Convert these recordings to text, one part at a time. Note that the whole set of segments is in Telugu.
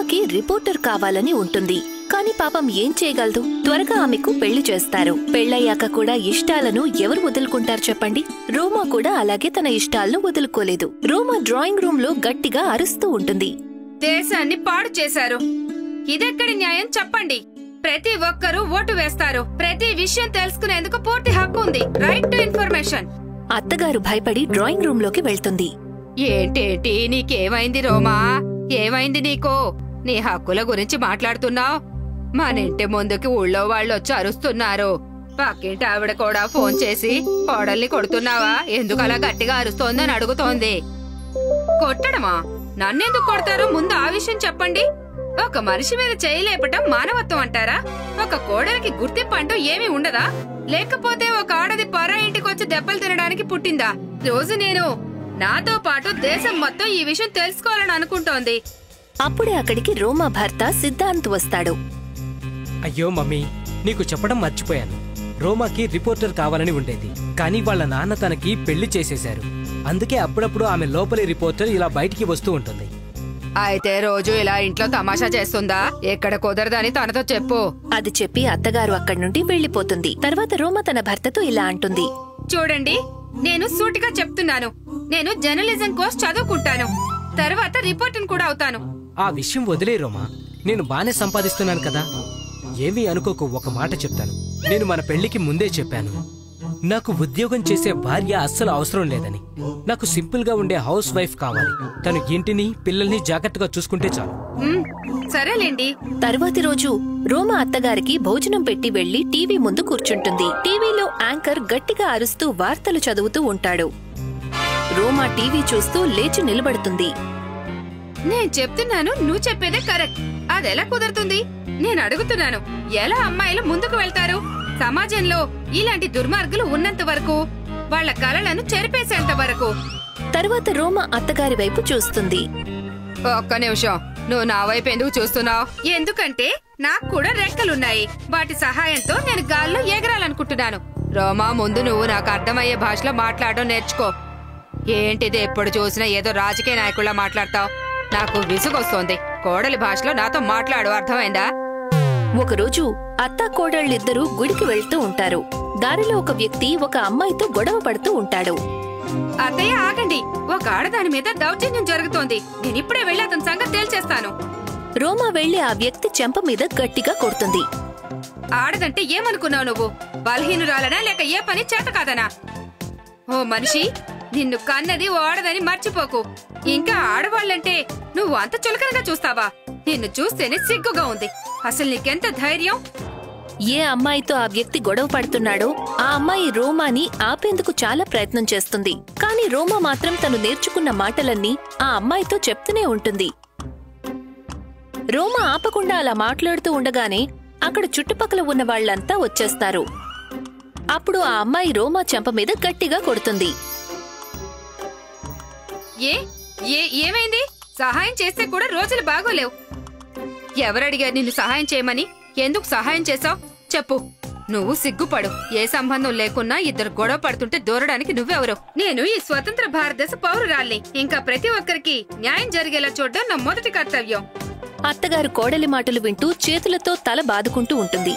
రోమాకి రిపోర్టర్ కావాలని ఉంటుంది. కాని పాపం ఏం చేయగలదు? త్వరగా ఆమెకు పెళ్లి చేస్తారు. పెళ్లయ్యాక కూడా ఇష్టాలను ఎవరు వదులుకుంటారు చెప్పండి? రోమా కూడా అలాగే తన ఇష్టాలను వదులుకోలేదు. రోమా డ్రాయింగ్ రూమ్ లో గట్టిగా అరుస్తూ ఉంటుంది. దేశాన్ని పాడు చేశారు. ఇదెక్కడి న్యాయం చెప్పండి? ప్రతి ఒక్కరూ ఓటు వేస్తారు. ప్రతి విషయం తెలుసుకునేందుకు పూర్తి హక్కు ఉంది. Right to information. అత్తగారు భయపడి డ్రాయింగ్ రూమ్ లోకి వెళ్తుంది. ఏంటేంటి నీకేమైంది రోమా? ఏమైంది నీకు? నీ హక్కుల గురించి మాట్లాడుతున్నావు. మన ఇంటి ముందుకి ఊళ్ళో వాళ్ళొచ్చి అరుస్తున్నారు. పక్కింటి ఆవిడ కూడా ఫోన్ చేసి కోడల్ని కొడుతున్నావా, ఎందుకలా గట్టిగా అరుస్తోందని అడుగుతోంది. కొట్టడమా? నన్నెందుకు కొడతారో ముందు ఆ విషయం చెప్పండి. ఒక మనిషి మీద చేయలేపటం మానవత్వం అంటారా? ఒక కోడలికి గుర్తింపు అంటూ ఏమీ ఉండదా? లేకపోతే ఒక ఆడది పరా ఇంటికొచ్చి దెబ్బలు తినడానికి పుట్టిందా? రోజు నేను నాతో పాటు దేశం మొత్తం ఈ విషయం తెలుసుకోవాలని అనుకుంటోంది. అప్పుడే అక్కడికి రోమా భర్త సిద్ధాంత్ వస్తాడు. అయ్యో మమ్మీ, నీకు చెప్పడం మర్చిపోయాను. రోమాకి రిపోర్టర్ కావాలని ఉండేది, కానీ వాళ్ళ నాన్న తనకి పెళ్లి చేసేశారు. అందుకే అప్పుడప్పుడు ఆమె లోపలి రిపోర్టర్ ఇలా బయటికి వస్తూ ఉంటుంది. అయితే రోజు ఇలా ఇంట్లో తమాషా చేస్తుందా? ఎక్కడ కుదరదని తనతో చెప్పు. అది చెప్పి అత్తగారు అక్కడి నుండి వెళ్లిపోతుంది. తర్వాత రోమా తన భర్తతో ఇలా అంటుంది. చూడండి, నేను సూటిగా చెప్తున్నాను. నేను జర్నలిజం కోర్స్ చదువుకుంటాను. తర్వాత రిపోర్టర్ కూడా అవుతాను. ఆ విషయం వదిలే రోమా, నేను బానే సంపాదిస్తున్నాను కదా. ఏమీ అనుకోకు, ఒక మాట చెప్తాను. నేను మన పెళ్లికి ముందే చెప్పాను, నాకు ఉద్యోగం చేసే భార్య అస్సలు అవసరం లేదని. నాకు సింపుల్ గా ఉండే హౌస్ వైఫ్ కావాలి. తను ఇంటిని పిల్లల్ని జాగ్రత్తగా చూసుకుంటే చాలు. సరేలేండి. తర్వాతి రోజు రోమా అత్తగారికి భోజనం పెట్టి వెళ్లి టీవీ ముందు కూర్చుంటుంది. టీవీలో యాంకర్ గట్టిగా అరుస్తూ వార్తలు చదువుతూ ఉంటాడు. రోమా టీవీ చూస్తూ లేచి నిలబడుతుంది. నేను చెప్తున్నాను, నువ్వు చెప్పేదే కరెక్ట్. అదెలా కుదురుతుంది? నేను అడుగుతున్నాను, ఎలా అమ్మాయిలు ముందుకు వెళ్తారు? సమాజంలో ఇలాంటి దుర్మార్గులు ఉన్నంత వరకు, వాళ్ల కలలను చెరిపేసేంత వరకు. తర్వాత రోమా అత్తగారి వైపు చూస్తుంది. ఒక్క నిమిషం, నువ్వు నా వైపు ఎందుకు చూస్తున్నావు? ఎందుకంటే నాకు కూడా రెక్కలున్నాయి. వాటి సహాయంతో నేను గాల్లో ఎగరాలనుకుంటున్నాను. రోమా, ముందు నువ్వు నాకు అర్థమయ్యే భాషలో మాట్లాడడం నేర్చుకో. ఏంటిది ఎప్పుడు చూసినా ఏదో రాజకీయ నాయకుల్లా మాట్లాడతావు? నాకు విసుగొస్తోంది. కోడలి భాషలో నాతో మాట్లాడు, అర్థమైందా? ఒకరోజు అత్తా కోడళ్ళిద్దరూ గుడికి వెళ్తూ ఉంటారు. దారిలో ఒక వ్యక్తి ఒక అమ్మాయితో గొడవ పడుతూ ఉంటాడు. అత్తయ్య ఆగండి, ఒక ఆడదాని మీద దౌర్జన్యం జరుగుతోంది. నేనిప్పుడే వెళ్లి అతని సంగతి తేల్చేస్తాను. రోమా వెళ్లి ఆ వ్యక్తి చెంప మీద గట్టిగా కొడుతుంది. ఆడదంటే ఏమనుకున్నావు నువ్వు? బలహీనురాలనా లేక ఏ పని చేత కాదనా? ఓ మనిషి, నిన్ను కన్నది ఓ ఆడదని మర్చిపోకు. ఇంకా ఆడవాళ్ళంటే నువ్వు అంత చులకనగా చూస్తావా? నిన్ను చూస్తేనే సిగ్గుగా ఉంది. అసలు నీకెంత ధైర్యం? ఏ అమ్మాయితో ఆ వ్యక్తి గొడవ పడుతున్నాడో ఆ అమ్మాయి రోమాని ఆపేందుకు చాలా ప్రయత్నం చేస్తుంది. కానీ రోమా మాత్రం తను నేర్చుకున్న మాటలన్నీ ఆ అమ్మాయితో చెప్తూనే ఉంటుంది. రోమా ఆపకుండా అలా మాట్లాడుతూ ఉండగానే అక్కడ చుట్టుపక్కల ఉన్న వాళ్లంతా వచ్చేస్తారు. అప్పుడు ఆ అమ్మాయి రోమా చెంప మీద గట్టిగా కొడుతుంది. ఏమైంది? సహాయం చేస్తే కూడా రోజులు బాగోలేవు. ఎవరడిగారు నిన్ను సహాయం చేయమని? ఎందుకు సహాయం చేశావు చెప్పు. నువ్వు సిగ్గుపడు. ఏ సంబంధం లేకున్నా ఇద్దరు గొడవ పడుతుంటే దూరడానికి నువ్వెవరు? నేను ఈ స్వతంత్ర భారతదేశ పౌరురాల్ని. ఇంకా ప్రతి ఒక్కరికి న్యాయం జరిగేలా చూడడం నా మొదటి కర్తవ్యం. అత్తగారు కోడలి మాటలు వింటూ చేతులతో తల బాదుకుంటూ ఉంటుంది.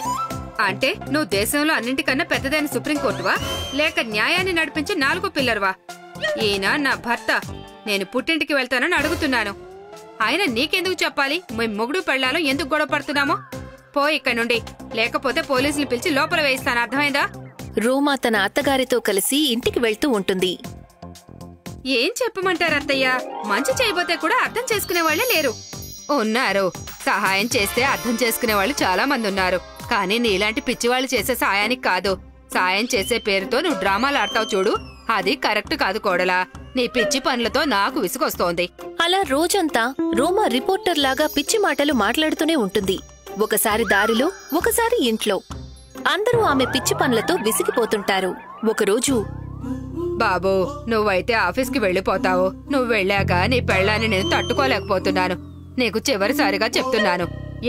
అంటే నువ్వు దేశంలో అన్నింటికన్నా పెద్దదైన సుప్రీంకోర్టువా, లేక న్యాయాన్ని నడిపించే 4 పిల్లర్వా? ఈయన నా భర్త. నేను పుట్టింటికి వెళ్తానని అడుగుతున్నాను. ఆయన నీకెందుకు చెప్పాలి మేము మొగుడు పెళ్ళాలో ఎందుకు గొడవ పడుతున్నామో? పో ఇక్కడి నుండి, లేకపోతే పోలీసులు పిలిచి లోపల వేయిస్తాను, అర్థమైందా? రోమా తన అత్తగారితో కలిసి ఇంటికి వెళ్తూ ఉంటుంది. ఏం చెప్పమంటారు అత్తయ్య? మంచి చేయబోతే కూడా అర్థం చేసుకునే వాళ్లే లేరు. ఉన్నారు, సహాయం చేస్తే అర్థం చేసుకునే వాళ్ళు చాలా మంది ఉన్నారు. కానీ నీలాంటి పిచ్చివాళ్లు చేసే సాయానికి కాదు. సాయం చేసే పేరుతో నువ్వు డ్రామాలు ఆడతావు చూడు, అది కరెక్ట్ కాదు కోడలా. నీ పిచ్చి పనులతో నాకు విసుగొస్తోంది. అలా రోజంతా రోమా రిపోర్టర్ లాగా పిచ్చి మాటలు మాట్లాడుతూనే ఉంటుంది. ఒకసారి దారిలో, ఒకసారి ఇంట్లో. అందరూ ఆమె పిచ్చి పనులతో విసిగిపోతుంటారు. ఒకరోజు, బాబూ, నువ్వైతే ఆఫీస్కి వెళ్లిపోతావు. నువ్వు వెళ్ళాక నీ పెళ్ళాన్ని నేను తట్టుకోలేకపోతున్నాను. నీకు చివరిసారిగా చెప్తున్నాను,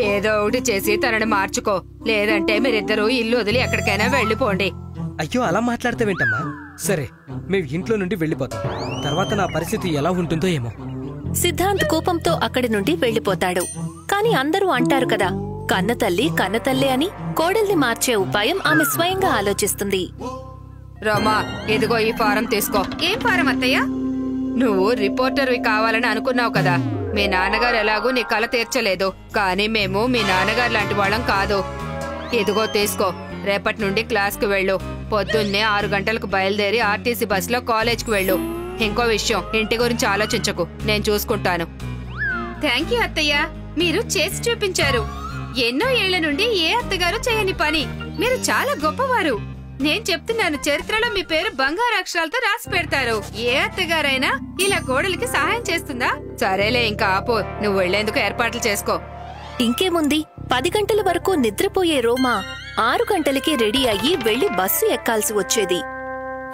ఏదో ఒకటి చేసి తనని మార్చుకో. లేదంటే మీరిద్దరూ ఇల్లు వదిలి ఎక్కడికైనా వెళ్లిపోండి. అయ్యో, అలా మాట్లాడతావేంటమ్మా? సరే, మేము ఇంట్లో నుండి వెళ్లిపోతాం. తర్వాత నా పరిస్థితి ఎలా ఉంటుందో ఏమో. సిద్ధాంత్ కోపంతో అక్కడి నుండి వెళ్లిపోతాడు. కాని అందరూ అంటారు కదా, కన్నతల్లి కన్నతల్లే అని. కోడల్ని మార్చే ఉపాయం ఆమె స్వయంగా ఆలోచిస్తుంది. రోమా, ఇదిగో ఈ ఫారం తీసుకో. ఏం ఫారం అత్తయ్య? నువ్వు రిపోర్టర్వి కావాలని అనుకున్నావు కదా. మీ నాన్నగారు ఎలాగూ నీ కల తీర్చలేదు, కానీ మేము మీ నాన్నగారు లాంటి వాళ్ళం కాదు. ఇదిగో తీసుకో. రేపటి నుండి క్లాస్కి వెళ్ళు. పొద్దున్నే 6 గంటలకు బయలుదేరి ఆర్టీసీ బస్సులో కాలేజ్కి వెళ్ళు. ఇంకో విషయం, ఇంటి గురించి ఆలోచించకు, నేను చూసుకుంటాను. థ్యాంక్ యూ అత్తయ్య, మీరు చేసి చూపించారు. ఎన్నో ఏళ్ల నుండి ఏ అత్తగారు చేయని పని. మీరు చాలా గొప్పవారు. నేను చెప్తున్నాను, చరిత్రలో మీ పేరు బంగారు అక్షరాలతో రాసి పెడతారు. ఏ అత్తగారైనా ఇలా కోడలికి సహాయం చేస్తుందా? సరేలే, ఇంకా ఆపో. నువ్వు వెళ్లేందుకు ఏర్పాట్లు చేసుకో. ఇంకేముంది, 10 గంటల వరకు నిద్రపోయే రోమా 6 గంటలకి రెడీ అయ్యి వెళ్లి బస్సు ఎక్కాల్సి వచ్చేది.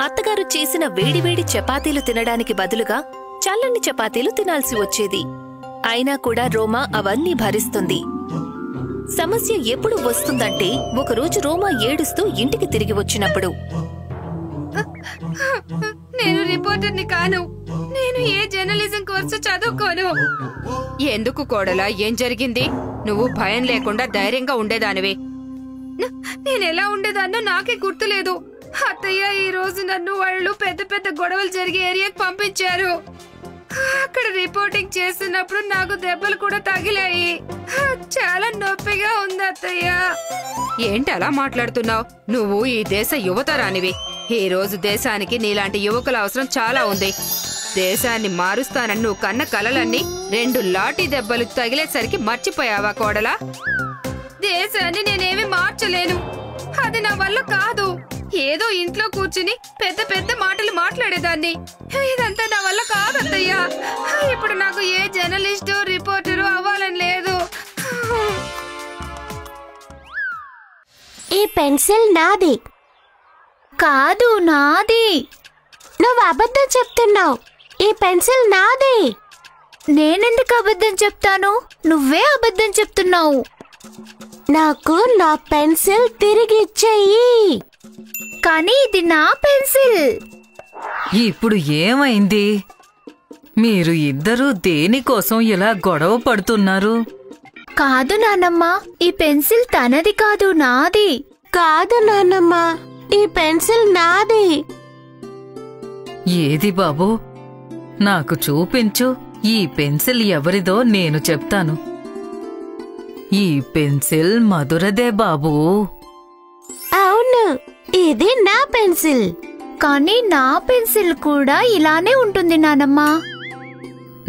అత్తగారు చేసిన వేడివేడి చపాతీలు తినడానికి బదులుగా చల్లని చపాతీలు తినాల్సి వచ్చేది. అయినా కూడా రోమా అవన్నీ భరిస్తుంది. సమస్య ఎప్పుడు వస్తుందంటే, ఒకరోజు రోమా ఏడుస్తూ ఇంటికి తిరిగి వచ్చినప్పుడు, నేను రిపోర్టర్ని కాను. నేను ఏ జర్నలిజం కోర్సు చదువుకోను. ఎందుకు కోడలా, ఏం జరిగింది? నువ్వు భయం లేకుండా ధైర్యంగా ఉండేదానివి. నేనెలా ఉండేదాన్నో నాకే గుర్తులేదు. అత్తయ్య, ఈ రోజు నన్ను వాళ్ళు పెద్ద పెద్ద గొడవలు జరిగే ఏరియాకి పంపించారు. అక్కడ రిపోర్టింగ్ చేస్తున్నప్పుడు నాకు దెబ్బలు కూడా తగిలాయి. చాలా నొప్పిగా ఉంది అత్తయ్య. ఏంటి అలా మాట్లాడుతున్నావు? నువ్వు ఈ దేశ యువతరానివి. ఈ రోజు దేశానికి నీలాంటి యువకుల అవసరం చాలా ఉంది. దేశాన్ని మారుస్తానని నువ్వు కన్న కలలన్నీ 2 లాఠీ దెబ్బలు తగిలేసరికి మర్చిపోయావా కోడలా? దేశాన్ని నేనేమి మార్చలేను. అది నా వల్ల కాదు. ఏదో ఇంట్లో కూర్చుని పెద్ద పెద్ద మాటలు మాట్లాడేదాన్ని. ఇదంతా నా వల్ల కాదత్తయ్యా. ఇప్పుడు నాకు ఏ జర్నలిస్టు రిపోర్టరు అవ్వాలని లేదు. ఈ పెన్సిల్ నాది కాదు, నాది. నువ్వు అబద్ధం చెప్తున్నావు. ఈ పెన్సిల్ నాది. నేనెందుకు అబద్ధం చెప్తాను? నువ్వే అబద్ధం చెప్తున్నావు. నాకు నా పెన్సిల్ తిరిగి ఇచ్చేయి. కానీ ఇది నా పెన్సిల్. ఇప్పుడు ఏమైంది? మీరు ఇద్దరూ దేనికోసం ఇలా గొడవ పడుతున్నారు? కాదు నానమ్మ, ఈ పెన్సిల్ తనది కాదు, నాది. కాదు నాన్నమ్మ, ఈ పెన్సిల్ నాది. ఏది బాబూ? నాకు చూపించు. ఈ పెన్సిల్ ఎవరిదో నేను చెప్తాను. ఈ పెన్సిల్ మధురదే బాబూ. అవును, ఇది నా పెన్సిల్. కానీ నా పెన్సిల్ కూడా ఇలానే ఉంటుంది నానమ్మ.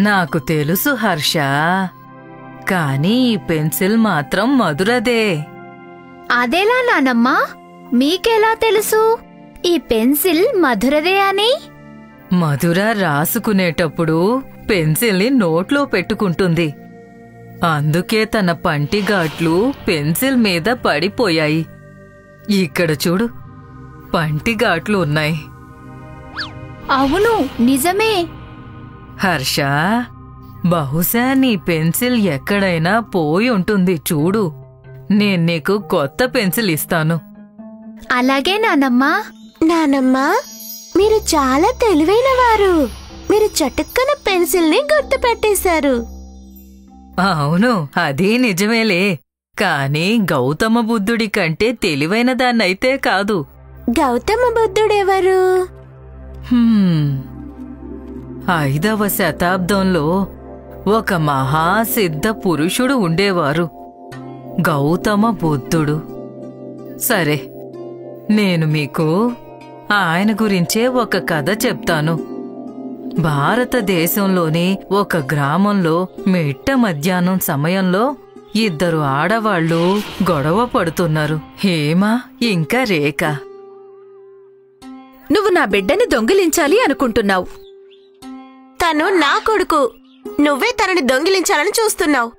నాకు తెలుసు హర్ష, కానీ ఈ పెన్సిల్ మాత్రం మధురదే. అదెలా నానమ్మ? మీకెలా తెలుసు ఈ పెన్సిల్ మధురదే అని? మధుర రాసుకునేటప్పుడు పెన్సిల్ని నోట్లో పెట్టుకుంటుంది. అందుకే తన పంటిగాట్లు పెన్సిల్ మీద పడిపోయాయి. ఇక్కడ చూడు, పంటిగాట్లు ఉన్నాయి. అవును, నిజమే. హర్ష, బహుశా నీ పెన్సిల్ ఎక్కడైనా పోయి ఉంటుంది. చూడు, నేను నీకు కొత్త పెన్సిల్ ఇస్తాను. అలాగే నానమ్మ. నానమ్మ, మీరు చాలా తెలివైనవారు. మీరు చటుక్కన పెన్సిల్ని గుర్తుపెట్టేశారు. అవును, అదీ నిజమేలే. కాని గౌతమ బుద్ధుడి కంటే తెలివైన దాన్నైతే కాదు. గౌతమ బుద్ధుడెవరు? 5వ శతాబ్దంలో ఒక మహాసిద్ధ పురుషుడు ఉండేవారు, గౌతమ బుద్ధుడు. సరే, నేను మీకు ఆయన గురించే ఒక కథ చెప్తాను. భారతదేశంలోని ఒక గ్రామంలో మిట్ట మధ్యాహ్నం సమయంలో 2 ఆడవాళ్లు గొడవ పడుతున్నారు, హేమ ఇంకా రేఖ. నువ్వు నా బిడ్డని దొంగిలించాలి అనుకుంటున్నావు. తను నా కొడుకు. నువ్వే తనని దొంగిలించాలని చూస్తున్నావు.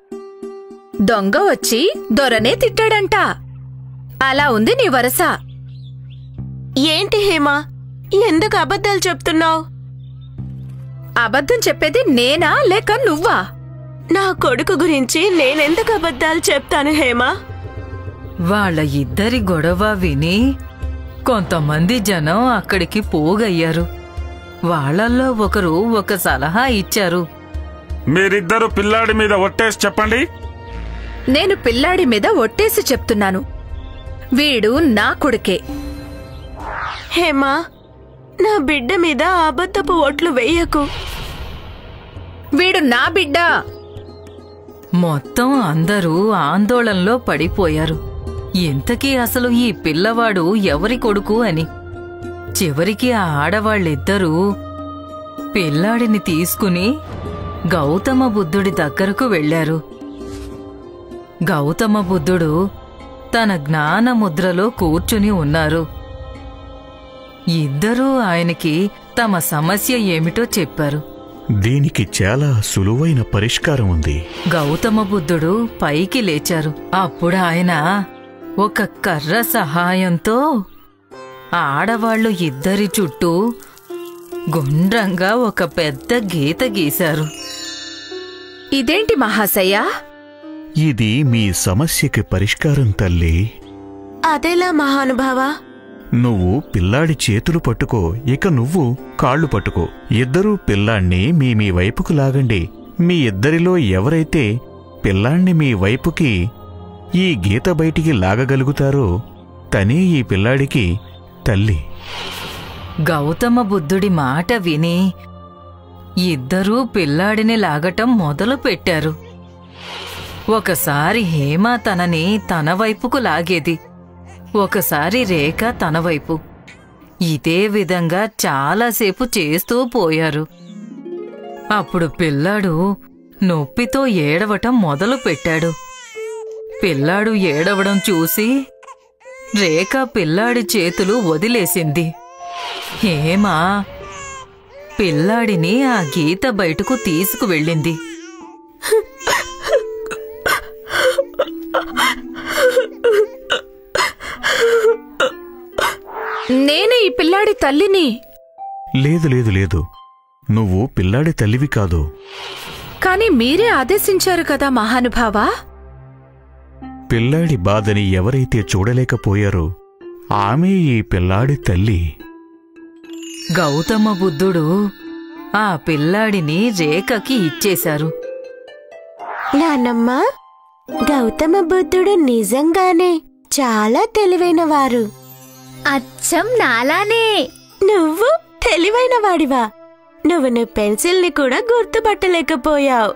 దొంగ వచ్చి దొరనే తిట్టాడంట. అలా ఉంది నీ వరస. ఏంటి హేమ, ఎందుకు అబద్ధాలు చెప్తున్నావు? అబద్ధం చెప్పేది నేనా లేక నువ్వా? నా కొడుకు గురించి నేనెందుకు అబద్ధాలు చెప్తాను హేమ? వాళ్ళ ఇద్దరి గొడవ విని కొంతమంది జనం అక్కడికి పోగయ్యారు. వాళ్ళల్లో ఒకరు ఒక సలహా ఇచ్చారు. మీరిద్దరు పిల్లాడి మీద ఒట్టేసి చెప్పండి, నేను పిల్లాడి మీద ఒట్టేసి చెప్తున్నాను, వీడు నా కొడుకే. హేమా, నా బిడ్డ మీద అబద్ధపు ఓట్లు వెయ్యకు. వీడు నా బిడ్డ. మొత్తం అందరూ ఆందోళనలో పడిపోయారు. ఇంతకీ అసలు ఈ పిల్లవాడు ఎవరి కొడుకు అని. చివరికి ఆ ఆడవాళ్ళిద్దరూ పిల్లాడిని తీసుకుని గౌతమ బుద్ధుడి దగ్గరకు వెళ్లారు. గౌతమ బుద్ధుడు తన జ్ఞానముద్రలో కూర్చుని ఉన్నారు. ఇద్దరూ ఆయనకి తమ సమస్య ఏమిటో చెప్పారు. దీనికి చాలా సులువైన పరిష్కారం ఉంది. గౌతమ బుద్ధుడు పైకి లేచారు. అప్పుడు ఆయన ఒక కర్ర సహాయంతో ఆడవాళ్లు ఇద్దరి చుట్టూ గుండ్రంగా ఒక పెద్ద గీత గీశారు. ఇదేంటి మహాశయ్యా? ఇది మీ సమస్యకి పరిష్కారం తల్లి. అదెలా మహానుభావా? నువ్వు పిల్లాడి చేతులు పట్టుకో, ఇక నువ్వు కాళ్ళు పట్టుకో. ఇద్దరూ పిల్లాణ్ణి మీ వైపుకు లాగండి. మీ ఇద్దరిలో ఎవరైతే పిల్లాణ్ణి మీ వైపుకి ఈ గీత బయటికి లాగగలుగుతారో తనే ఈ పిల్లాడికి తల్లి. గౌతమ బుద్ధుడి మాట విని ఇద్దరూ పిల్లాడిని లాగటం మొదలుపెట్టారు. ఒకసారి హేమ తనని తన వైపుకు లాగేది, ఒకసారి రేఖ తన వైపు. ఇదే విధంగా చాలాసేపు చేస్తూ పోయారు. అప్పుడు పిల్లాడు నొప్పితో ఏడవటం మొదలుపెట్టాడు. పిల్లాడు ఏడవడం చూసి రేఖ పిల్లాడి చేతులు వదిలేసింది. హేమ పిల్లాడిని ఆ గీత బయటకు తీసుకువెళ్ళింది. నేనే ఈ పిల్లాడి తల్లిని. లేదు లేదు లేదు, నువ్వు పిల్లాడి తల్లివి కాదు. కాని మీరే ఆదేశించారు కదా మహానుభావా. పిల్లాడి బాధని ఎవరైతే చూడలేకపోయారో ఆమె ఈ పిల్లాడి తల్లి. గౌతమ బుద్ధుడు ఆ పిల్లాడిని రేఖకి ఇచ్చేశారు. నానమ్మ, గౌతమ బుద్ధుడు నిజంగానే చాలా తెలివైనవారు. అచ్చం నాలానే. నువ్వు తెలివైన వాడివా? నువ్వు నీ పెన్సిల్ని కూడా గుర్తుపట్టలేకపోయావు.